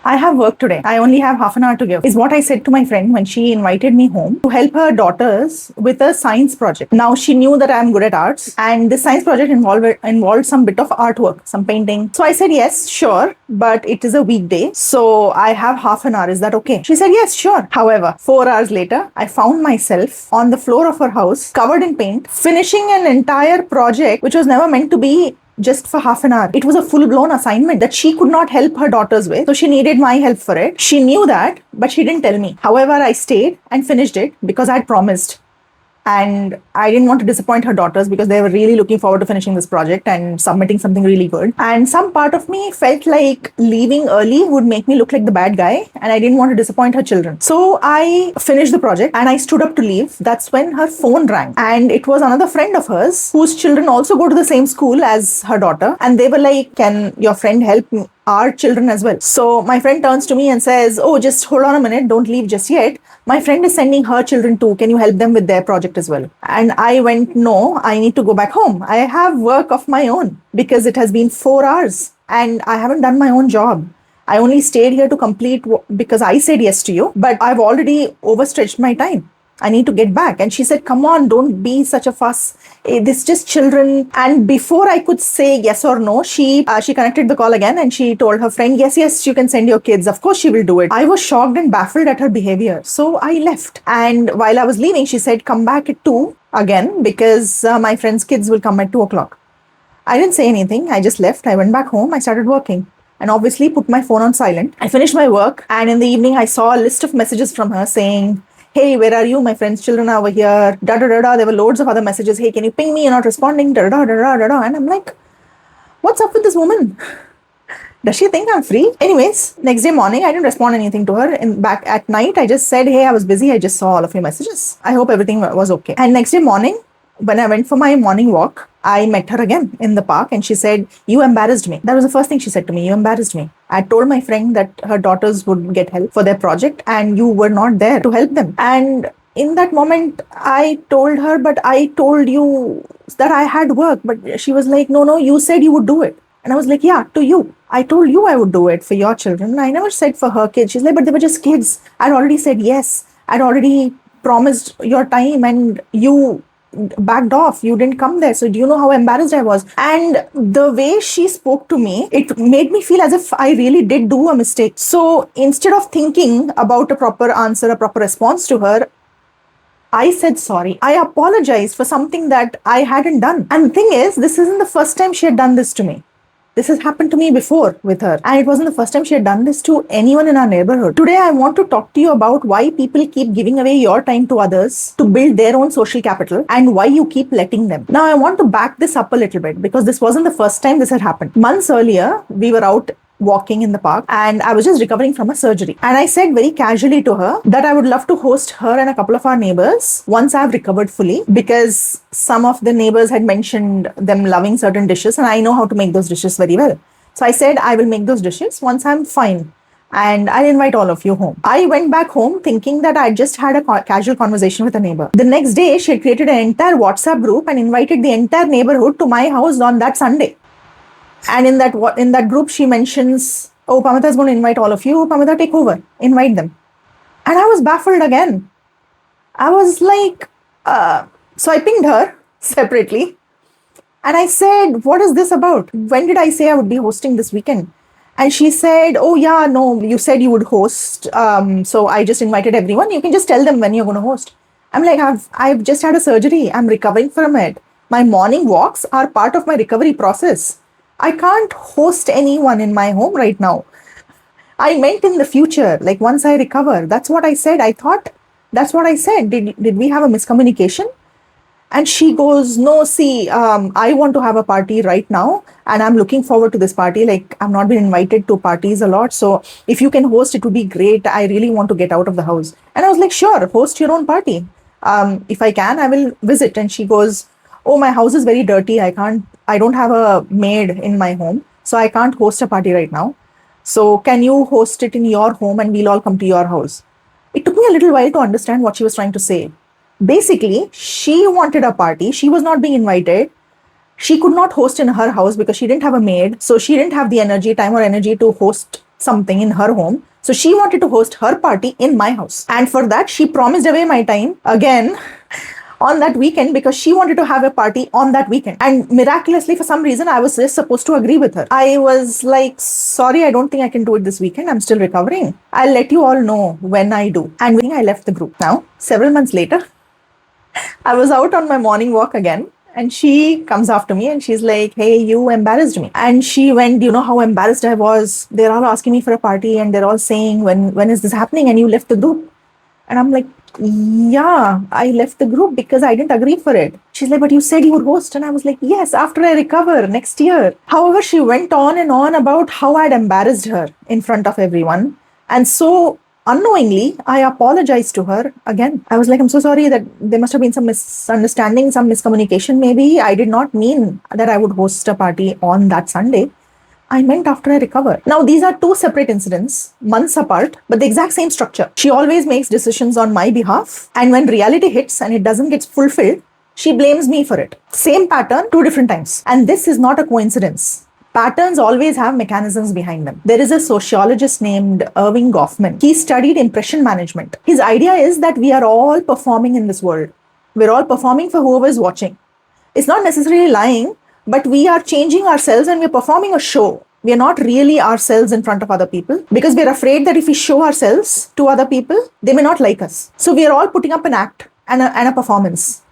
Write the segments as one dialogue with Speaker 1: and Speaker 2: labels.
Speaker 1: I have work today. I only have half an hour to give, is what I said to my friend when she invited me home to help her daughters with a science project. Now, she knew that I'm good at arts, and this science project involved some bit of artwork, some painting. So I said, yes, sure, but it is a weekday, so I have half an hour. Is that okay? She said, yes, sure. However, 4 hours later, I found myself on the floor of her house, covered in paint, finishing an entire project which was never meant to be just for half an hour. It was a full-blown assignment that she could not help her daughters with, so she needed my help for it. She knew that, but she didn't tell me. However, I stayed and finished it because I had promised. And I didn't want to disappoint her daughters because they were really looking forward to finishing this project and submitting something really good. And some part of me felt like leaving early would make me look like the bad guy, and I didn't want to disappoint her children. So I finished the project and I stood up to leave. That's when her phone rang. And it was another friend of hers whose children also go to the same school as her daughter. And they were like, can your friend help me? Our children as well. So my friend turns to me and says, oh, just hold on a minute, don't leave just yet. My friend is sending her children too. Can you help them with their project as well? And I went, no, I need to go back home. I have work of my own because it has been 4 hours and I haven't done my own job. I only stayed here to complete because I said yes to you, but I've already overstretched my time. I need to get back. And she said, come on, don't be such a fuss. This is just children. And before I could say yes or no, she connected the call again and she told her friend, yes, you can send your kids. Of course she will do it. I was shocked and baffled at her behavior. So I left. And while I was leaving, she said, come back at 2 again because my friend's kids will come at 2 o'clock. I didn't say anything. I just left. I went back home. I started working and obviously put my phone on silent. I finished my work. And in the evening, I saw a list of messages from her saying, hey, where are you? My friend's children are over here. There were loads of other messages. Hey, can you ping me? You're not responding. And I'm like, what's up with this woman? Does she think I'm free? Anyways, next day morning, I didn't respond anything to her. Back at night, I just said, hey, I was busy. I just saw all of your messages. I hope everything was okay. And next day morning, when I went for my morning walk, I met her again in the park and she said, you embarrassed me. That was the first thing she said to me. You embarrassed me. I told my friend that her daughters would get help for their project and you were not there to help them. And in that moment, I told her, but I told you that I had work. But she was like, no, you said you would do it. And I was like, yeah, to you. I told you I would do it for your children. I never said for her kids. She's like, but they were just kids. I'd already said yes. I'd already promised your time and you backed off. You didn't come there. So do you know how embarrassed I was? And the way she spoke to me, it made me feel as if I really did do a mistake. So instead of thinking about a proper answer, a proper response to her, I said sorry. I apologized for something that I hadn't done. And the thing is, this isn't the first time she had done this to me. This has happened to me before with her. And it wasn't the first time she had done this to anyone in our neighborhood. Today, I want to talk to you about why people keep giving away your time to others to build their own social capital and why you keep letting them. Now, I want to back this up a little bit because this wasn't the first time this had happened. Months earlier, we were out walking in the park and I was just recovering from a surgery. And I said very casually to her that I would love to host her and a couple of our neighbors once I've recovered fully because some of the neighbors had mentioned them loving certain dishes and I know how to make those dishes very well. So I said I will make those dishes once I'm fine and I'll invite all of you home. I went back home thinking that I just had a casual conversation with a neighbor. The next day, she had created an entire WhatsApp group and invited the entire neighborhood to my house on that Sunday. And in that group, she mentions, oh, Pamita is going to invite all of you. Pamita, take over. Invite them. And I was baffled again. I was like, so I pinged her separately. And I said, what is this about? When did I say I would be hosting this weekend? And she said, oh, yeah, no, you said you would host. So I just invited everyone. You can just tell them when you're going to host. I'm like, I've just had a surgery. I'm recovering from it. My morning walks are part of my recovery process. I can't host anyone in my home right now. I meant in the future, like once I recover. That's what I said. I thought that's what I said. Did we have a miscommunication? And she goes, no, see, I want to have a party right now and I'm looking forward to this party. Like I've not been invited to parties a lot. So if you can host, it would be great. I really want to get out of the house. And I was like, sure, host your own party. If I can, I will visit. And she goes, oh, my house is very dirty. I don't have a maid in my home. So I can't host a party right now. So can you host it in your home and we'll all come to your house? It took me a little while to understand what she was trying to say. Basically, she wanted a party. She was not being invited. She could not host in her house because she didn't have a maid. So she didn't have the time or energy to host something in her home. So she wanted to host her party in my house. And for that, she promised away my time again on that weekend because she wanted to have a party on that weekend. And miraculously, for some reason, I was just supposed to agree with her. I was like, sorry, I don't think I can do it this weekend. I'm still recovering. I'll let you all know when I do. And I left the group. Now, several months later, I was out on my morning walk again. And she comes after me and she's like, hey, you embarrassed me. And she went, you know how embarrassed I was. They're all asking me for a party and they're all saying, when is this happening? And you left the group. And I'm like, yeah, I left the group because I didn't agree for it. She's like, but you said you would host. And I was like, yes, after I recover next year. However, she went on and on about how I'd embarrassed her in front of everyone. And so unknowingly, I apologized to her again. I was like, I'm so sorry that there must have been some misunderstanding, some miscommunication. Maybe I did not mean that I would host a party on that Sunday. I meant after I recover. Now, these are two separate incidents, months apart, but the exact same structure. She always makes decisions on my behalf. And when reality hits and it doesn't get fulfilled, she blames me for it. Same pattern, two different times. And this is not a coincidence. Patterns always have mechanisms behind them. There is a sociologist named Erving Goffman. He studied impression management. His idea is that we are all performing in this world. We're all performing for whoever is watching. It's not necessarily lying, but we are changing ourselves and we're performing a show. We are not really ourselves in front of other people because we're afraid that if we show ourselves to other people, they may not like us. So we are all putting up an act and a performance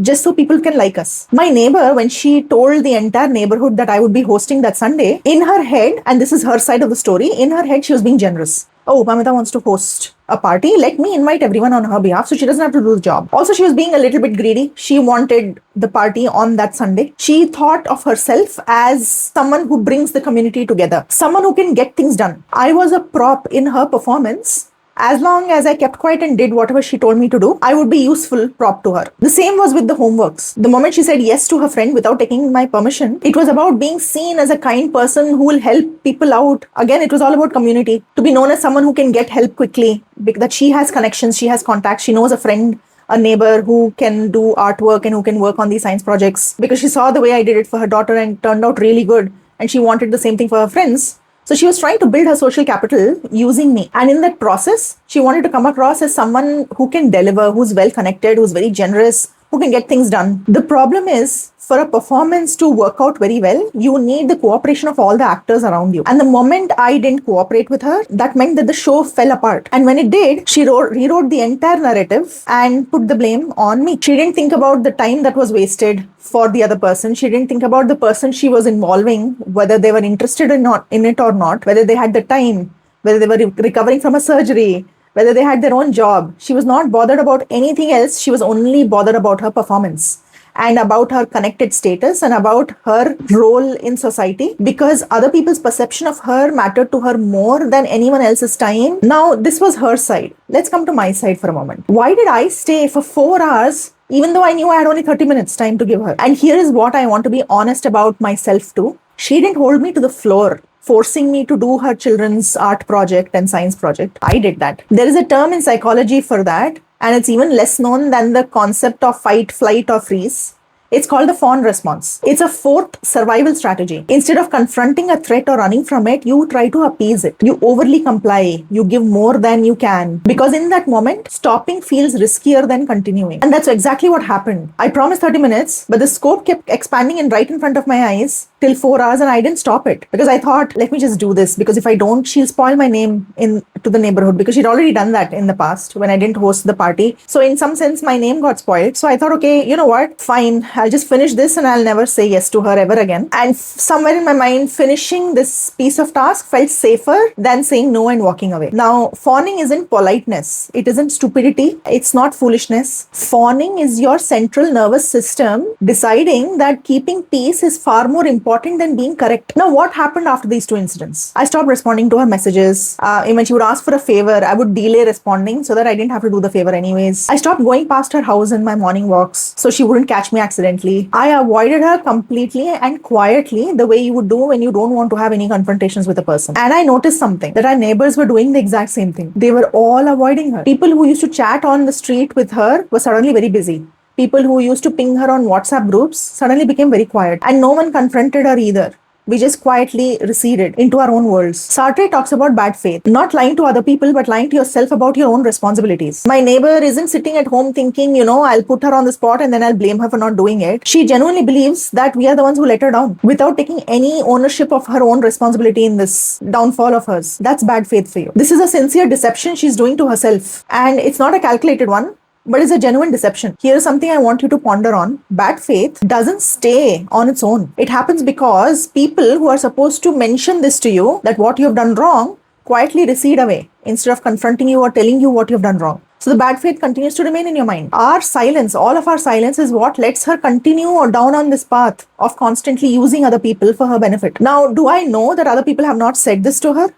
Speaker 1: just so people can like us. My neighbor, when she told the entire neighborhood that I would be hosting that Sunday, in her head, and this is her side of the story, in her head, she was being generous. Oh, Pamita wants to host a party. Let me invite everyone on her behalf so she doesn't have to do the job. Also, she was being a little bit greedy. She wanted the party on that Sunday. She thought of herself as someone who brings the community together, someone who can get things done. I was a prop in her performance. As long as I kept quiet and did whatever she told me to do, I would be useful prop to her. The same was with the homeworks. The moment she said yes to her friend without taking my permission, it was about being seen as a kind person who will help people out. Again, it was all about community. To be known as someone who can get help quickly, that she has connections, she has contacts, she knows a friend, a neighbor who can do artwork and who can work on these science projects. Because she saw the way I did it for her daughter and it turned out really good. And she wanted the same thing for her friends. So she was trying to build her social capital using me. And in that process, she wanted to come across as someone who can deliver, who's well connected, who's very generous, who can get things done. The problem is, for a performance to work out very well, you need the cooperation of all the actors around you. And the moment I didn't cooperate with her, that meant that the show fell apart. And when it did, she rewrote the entire narrative and put the blame on me. She didn't think about the time that was wasted for the other person. She didn't think about the person she was involving, whether they were interested in it or not, whether they had the time, whether they were recovering from a surgery, whether they had their own job. She was not bothered about anything else. She was only bothered about her performance and about her connected status and about her role in society, because other people's perception of her mattered to her more than anyone else's time. Now, this was her side. Let's come to my side for a moment. Why did I stay for 4 hours even though I knew I had only 30 minutes time to give her? And here is what I want to be honest about myself too. She didn't hold me to the floor, forcing me to do her children's art project and science project. I did that. There is a term in psychology for that, and it's even less known than the concept of fight, flight, or freeze. It's called the Fawn response. It's a fourth survival strategy. Instead of confronting a threat or running from it, you try to appease it. You overly comply. You give more than you can. Because in that moment, stopping feels riskier than continuing. And that's exactly what happened. I promised 30 minutes, but the scope kept expanding and right in front of my eyes till 4 hours, and I didn't stop it. Because I thought, let me just do this. Because if I don't, she'll spoil my name to the neighborhood. Because she'd already done that in the past when I didn't host the party. So in some sense, my name got spoiled. So I thought, okay, you know what? Fine. I'll just finish this and I'll never say yes to her ever again. And somewhere in my mind, finishing this piece of task felt safer than saying no and walking away. Now, fawning isn't politeness. It isn't stupidity. It's not foolishness. Fawning is your central nervous system deciding that keeping peace is far more important than being correct. Now, what happened after these two incidents? I stopped responding to her messages. When she would ask for a favor, I would delay responding so that I didn't have to do the favor anyways. I stopped going past her house in my morning walks so she wouldn't catch me accidentally. I avoided her completely and quietly, the way you would do when you don't want to have any confrontations with a person. And I noticed something, that our neighbors were doing the exact same thing. They were all avoiding her. People who used to chat on the street with her were suddenly very busy. People who used to ping her on WhatsApp groups suddenly became very quiet. And no one confronted her either. we just quietly receded into our own worlds. Sartre talks about bad faith, not lying to other people, but lying to yourself about your own responsibilities. My neighbor isn't sitting at home thinking, I'll put her on the spot and then I'll blame her for not doing it. She genuinely believes that we are the ones who let her down without taking any ownership of her own responsibility in this downfall of hers. That's bad faith for you. This is a sincere deception she's doing to herself, and it's not a calculated one, but it's a genuine deception. Here's something I want you to ponder on. Bad faith doesn't stay on its own. It happens because people who are supposed to mention this to you, that what you have done wrong, quietly recede away instead of confronting you or telling you what you've done wrong. So the bad faith continues to remain in your mind. Our silence, all of our silence, is what lets her continue down on this path of constantly using other people for her benefit. Now, do I know that other people have not said this to her?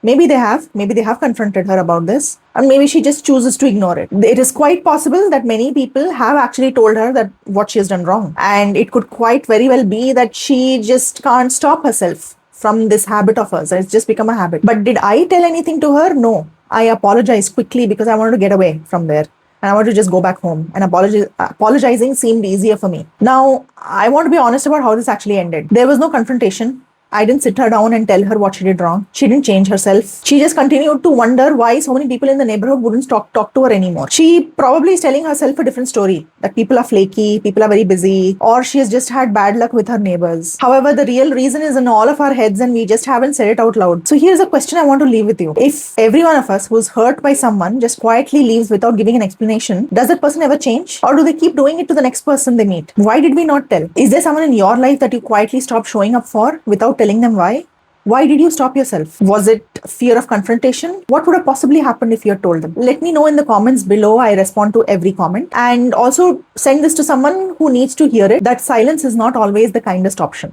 Speaker 1: Maybe they have confronted her about this, and maybe she just chooses to ignore it. It is quite possible that many people have actually told her that what she has done wrong, and it could quite very well be that she just can't stop herself from this habit of hers. It's just become a habit. But did I tell anything to her? No. I apologized quickly because I wanted to get away from there. And I wanted to just go back home, and apologizing seemed easier for me. Now, I want to be honest about how this actually ended. There was no confrontation. I didn't sit her down and tell her what she did wrong. She didn't change herself. She just continued to wonder why so many people in the neighborhood wouldn't talk to her anymore. She probably is telling herself a different story, that people are flaky, people are very busy, or she has just had bad luck with her neighbors. However, the real reason is in all of our heads, and we just haven't said it out loud. So here's a question I want to leave with you. If every one of us who's hurt by someone just quietly leaves without giving an explanation, does that person ever change? Or do they keep doing it to the next person they meet? Why did we not tell? Is there someone in your life that you quietly stopped showing up for without telling them why? Why did you stop yourself? Was it fear of confrontation? What would have possibly happened if you had told them? Let me know in the comments below. I respond to every comment. And also send this to someone who needs to hear it, that silence is not always the kindest option.